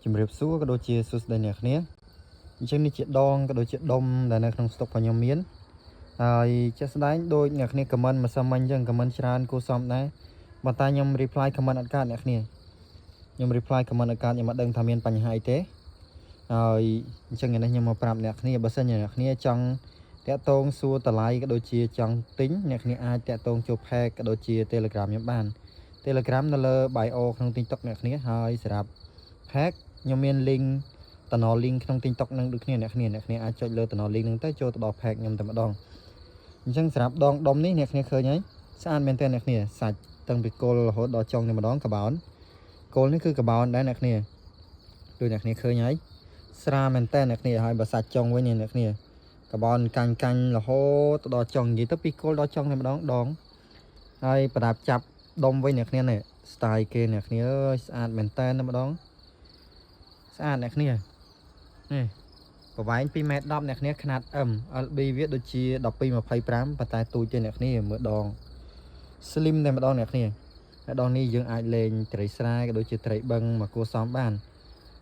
ជំរាបសួរក៏ដូចជាសួស្តីអ្នកគ្នាអញ្ចឹងនេះជាដងក៏ដូចជាដុំដែលនៅក្នុងស្តុករបស់ខ្ញុំមានហើយជាក់ស្ដែងដូចអ្នកគ្នាខមមិនម្សិលមិញអញ្ចឹងខមមិនច្រើនគួរសមដែរបើតែខ្ញុំ reply ខមមិនអត់កើតអ្នកគ្នាខ្ញុំ reply ខមមិនអត់កើតខ្ញុំអត់ដឹងថាមានបញ្ហាអីទេហើយអញ្ចឹងនេះខ្ញុំមកប្រាប់អ្នកគ្នាបើសិនជាអ្នកគ្នាចង់តាក់ទងសួរតម្លៃក៏ដូចជាចង់ទិញអ្នកគ្នាអាចតាក់ទងចូល page ក៏ដូចជា Telegram ខ្ញុំបាន Telegram នៅលើ bio ក្នុង TikTok អ្នកគ្នាហើយសម្រាប់ page ខ្ញុំមាន link តំណ link ក្នុង TikTok នឹងដូចគ្នាអ្នកគ្នាអាចចុចលើតំណ link ហ្នឹងទៅចូលទៅដល់ page ខ្ញុំតែម្ដងអញ្ចឹងសម្រាប់ដងដុំនេះអ្នកគ្នាឃើញហើយស្អាតមែនតើអ្នកគ្នាសាច់តាំងពីគល់រហូតដល់ចុងតែម្ដងកបោនគល់នេះគឺកបោនដែរអ្នកគ្នាដូចអ្នកគ្នាឃើញហើយស្រាលមែនតើអ្នកគ្នាហើយបើសាច់ចុងវិញអ្នកគ្នាកបោនកាញ់រហូតដល់ចុងនិយាយទៅពីគល់ដល់ចុងតែម្ដងដងហើយប្រដាប់ចាប់ដុំវិញអ្នកគ្នានេះ style គេអ្នកគ្នាអើយស្អាតមែនតើតែម្ដងស្អាតអ្នកគ្នានេះប្រវែង 2.10 ម៉ែត្រអ្នកគ្នាຂະຫນາດ M LB វាដូចជា 12.25 ប៉ុន្តែទូចទេអ្នកគ្នាមើលដង slim តែម្ដងអ្នកគ្នាហើយដងនេះយើងអាចលេងត្រីស្រែក៏ដូចជាត្រីបឹងមកគួរសមបាន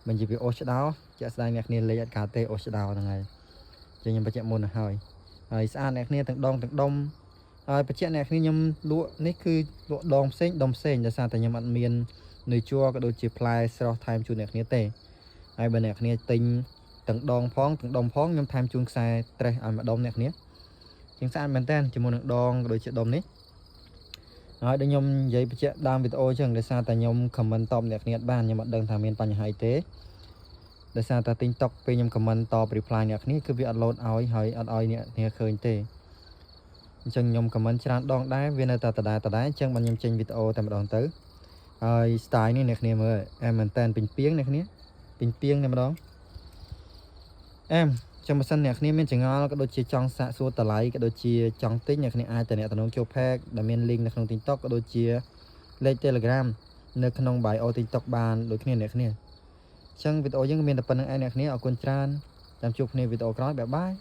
មិននិយាយពីអូសឆ្ដោជាក់ស្ដែងអ្នកគ្នាលេងអត់កើតទេអូសឆ្ដោហ្នឹងហើយចឹងខ្ញុំបញ្ជាក់មុនទៅហើយស្អាតអ្នកគ្នាទាំងដងទាំងដុំហើយបញ្ជាក់អ្នកគ្នាខ្ញុំលក់នេះគឺលក់ដងផ្សេងដុំផ្សេងដោយសារតែខ្ញុំអត់មាននៅជួរក៏ដូចជាផ្លែស្រស់ថែមជូនអ្នកគ្នាទេហើយបើអ្នកគ្នាទិញទាំងដងផងទាំងដុំផងខ្ញុំថែមជូនខ្សែត្រេះឲ្យមួយដុំអ្នកគ្នាជាងស្អាតមែនតើជាមួយនឹងដងក៏ដូចជាដុំនេះហើយដូចខ្ញុំនិយាយបញ្ជាក់ដើមវីដេអូចឹងដោយសារតែខ្ញុំ comment តបអ្នកគ្នាអត់បានខ្ញុំអត់ដឹងថាមានបញ្ហាអីទេដោយសារតែ TikTok ពេលខ្ញុំ comment តប reply អ្នកគ្នាគឺវាអត់ load ឲ្យហើយអត់ឲ្យអ្នកគ្នាឃើញទេអញ្ចឹងខ្ញុំ comment ច្រើនដងដែរវានៅតែដដែលអញ្ចឹងបើខ្ញុំចេញវីដេអូតែម្ដងទៅហើយ style នេះអ្នកគ្នាមើលអែមមែនតើពេញពីងអ្នកគ្នាពេញពីងតែម្ដងអែមចាំបើសិនអ្នកគ្នាមានចង្អល់ក៏ដូចជាចង់សាកសួរតម្លៃក៏ដូចជាចង់ទិញអ្នកគ្នាអាចតំណចូល page ដែលមាន link នៅក្នុង TikTok ក៏ដូចជាលេខ Telegram នៅក្នុង bio TikTok បានដូចគ្នាអ្នកគ្នាអញ្ចឹងវីដេអូយើងមានតែប៉ុណ្្នឹងឯងអ្នកគ្នាអរគុណច្រើនចាំជួបគ្នាវីដេអូក្រោយបាយបាយ